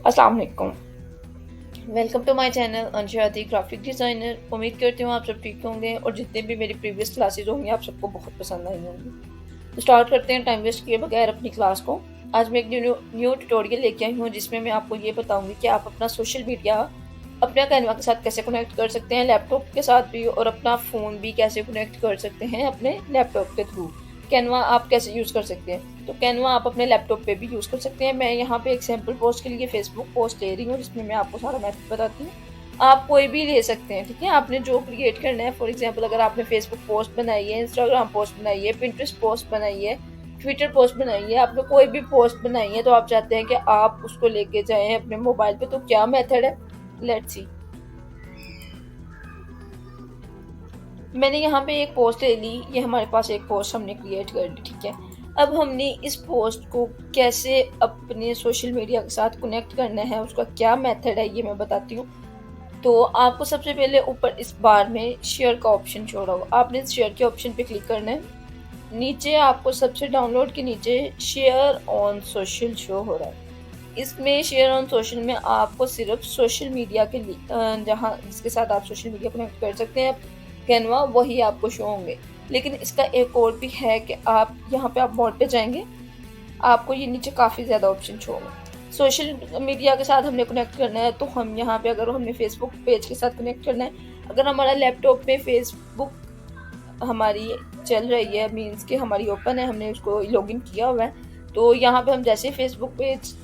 अस्सलाम वालेकुम। Welcome to my channel Anshadi graphic designer. उम्मीद करती हूँ आप सब ठीक होंगे और जितने भी मेरी प्रीवियस क्लासेस होंगी आप सबको बहुत पसंद आई होंगी। तो स्टार्ट करते हैं टाइम वेस्ट किए बगैर अपनी क्लास को। आज मैं एक न्यू ट्यूटोरियल लेके आई हूँ जिसमें मैं आपको ये बताऊँगी कि आप अपना सोशल मीडिया अपने कैनवा के साथ कैसे कनेक्ट कर सकते हैं, लैपटॉप के साथ भी, और अपना फ़ोन भी कैसे कनेक्ट कर सकते हैं अपने लैपटॉप के थ्रू। कैनवा आप कैसे यूज़ कर सकते हैं, तो कैनवा आप अपने लैपटॉप पे भी यूज़ कर सकते हैं। मैं यहाँ पे एक सैम्पल पोस्ट के लिए फेसबुक पोस्ट ले रही हूँ जिसमें मैं आपको सारा मेथड बताती हूँ। आप कोई भी ले सकते हैं, ठीक है। आपने जो क्रिएट करना है, फॉर एग्जांपल अगर आपने फेसबुक पोस्ट बनाई है, इंस्टाग्राम पोस्ट बनाई है, पिंटरेस्ट पोस्ट बनाई है, ट्विटर पोस्ट बनाई है, आपने कोई भी पोस्ट बनाई है, तो आप चाहते हैं कि आप उसको लेके जाएं अपने मोबाइल पे, तो क्या मेथड है, लेट्स सी। मैंने यहाँ पे एक पोस्ट ले ली, ये हमारे पास एक पोस्ट हमने क्रिएट कर ली, ठीक है। अब हमने इस पोस्ट को कैसे अपने सोशल मीडिया के साथ कनेक्ट करना है, उसका क्या मेथड है, ये मैं बताती हूँ। तो आपको सबसे पहले ऊपर इस बार में शेयर का ऑप्शन शो रहा होगा, आपने शेयर के ऑप्शन पे क्लिक करना है। नीचे आपको सबसे डाउनलोड के नीचे शेयर ऑन सोशल शो हो रहा है। इसमें शेयर ऑन सोशल में आपको सिर्फ सोशल मीडिया के लिए जहाँ जिसके साथ आप सोशल मीडिया कनेक्ट कर सकते हैं कैनवा, वही आपको शो होंगे। लेकिन इसका एक और भी है कि आप यहाँ पे आप मोड पे जाएंगे, आपको ये नीचे काफ़ी ज़्यादा ऑप्शन शो होंगे। सोशल मीडिया के साथ हमने कनेक्ट करना है, तो हम यहाँ पे अगर हमने फेसबुक पेज के साथ कनेक्ट करना है, अगर हमारा लैपटॉप में फेसबुक हमारी चल रही है, मीन्स कि हमारी ओपन है, हमने उसको लॉगिन किया हुआ है, तो यहाँ पे हम जैसे फेसबुक पेज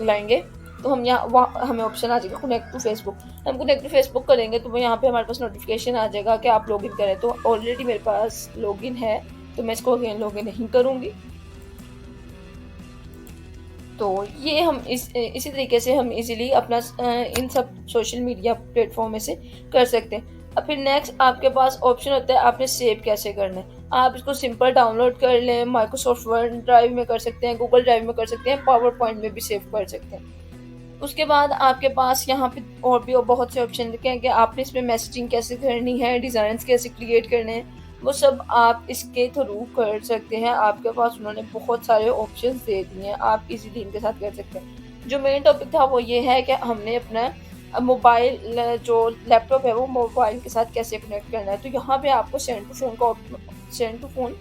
लाएंगे तो हम यहाँ वहाँ हमें ऑप्शन आ जाएगा कनेक्ट टू फेसबुक। हम कनेक्ट टू फेसबुक करेंगे तो वो यहाँ पे हमारे पास नोटिफिकेशन आ जाएगा कि आप लॉगिन करें। तो ऑलरेडी मेरे पास लॉगिन है, तो मैं इसको अगेन लॉगिन नहीं करूँगी। तो ये हम इसी तरीके से हम इजीली अपना इन सब सोशल मीडिया प्लेटफॉर्म में से कर सकते हैं। अब फिर नेक्स्ट आपके पास ऑप्शन होता है आपने सेव कैसे करना है। आप इसको सिंपल डाउनलोड कर लें, माइक्रोसॉफ्ट वर्ड ड्राइव में कर सकते हैं, गूगल ड्राइव में कर सकते हैं, पावर पॉइंट में भी सेव कर सकते हैं। उसके बाद आपके पास यहाँ पे और भी बहुत से ऑप्शन लिखे हैं कि आपने इसमें मैसेजिंग कैसे करनी है, डिज़ाइंस कैसे क्रिएट करने हैं, वो सब आप इसके थ्रू कर सकते हैं। आपके पास उन्होंने बहुत सारे ऑप्शंस दे दिए हैं, आप इजीली इनके साथ कर सकते हैं। जो मेन टॉपिक था वो ये है कि हमने अपना मोबाइल जो लैपटॉप है वो मोबाइल के साथ कैसे कनेक्ट करना है। तो यहाँ पे आपको send to phone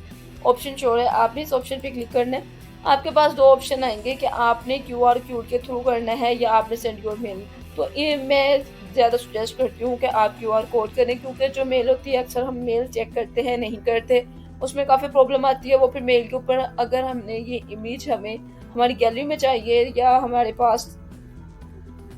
option show है, आपने इस ऑप्शन पे क्लिक करना है। आपके पास दो ऑप्शन आएंगे कि आपने क्यूआर कोड के थ्रू करना है या आपने सेंड योर मेल। तो ये मैं ज़्यादा सजेस्ट करती हूँ कि आप क्यूआर कोड करें, क्योंकि जो मेल होती है अक्सर हम मेल चेक करते हैं नहीं करते, उसमें काफ़ी प्रॉब्लम आती है। वो फिर मेल के ऊपर अगर हमने ये इमेज हमें हमारी गैलरी में चाहिए या हमारे पास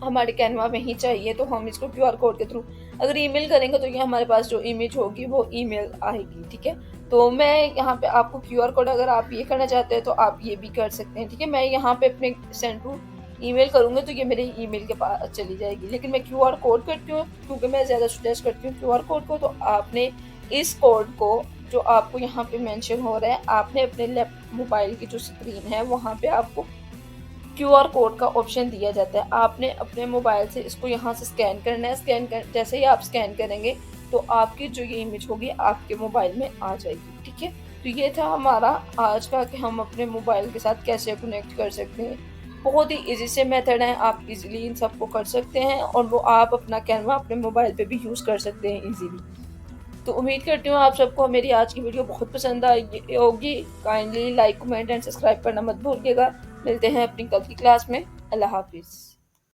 हमारे कैनवा में ही चाहिए, तो हम इसको क्यूआर कोड के थ्रू अगर ईमेल करेंगे तो ये हमारे पास जो इमेज होगी वो ईमेल आएगी, ठीक है। तो मैं यहाँ पे आपको क्यूआर कोड अगर आप ये करना चाहते हैं तो आप ये भी कर सकते हैं, ठीक है। मैं यहाँ पे अपने सेंड टू ईमेल करूँगी तो ये मेरे ईमेल के पास चली जाएगी, लेकिन मैं क्यूआर कोड करती हूँ क्योंकि मैं ज़्यादा सजेस्ट करती हूँ क्यूआर कोड को। तो आपने इस कोड को जो आपको यहाँ पे मेंशन हो रहा है, आपने अपने मोबाइल की जो स्क्रीन है वहाँ पे आपको क्यूआर कोड का ऑप्शन दिया जाता है। आपने अपने मोबाइल से इसको यहाँ से स्कैन करना है। जैसे ही आप स्कैन करेंगे तो आपकी जो ये इमेज होगी आपके मोबाइल में आ जाएगी, ठीक है। तो ये था हमारा आज का कि हम अपने मोबाइल के साथ कैसे कनेक्ट कर सकते हैं। बहुत ही ईजी से मेथड है, आप इजीली इन सबको कर सकते हैं और वो आप अपना कैनवा अपने मोबाइल पे भी यूज़ कर सकते हैं इजीली। तो उम्मीद करती हूँ आप सबको मेरी आज की वीडियो बहुत पसंद आई होगी। Kindly like, comment and subscribe करना मत भूलिएगा। मिलते हैं अपनी कल की क्लास में। अल्लाह हाफिज़।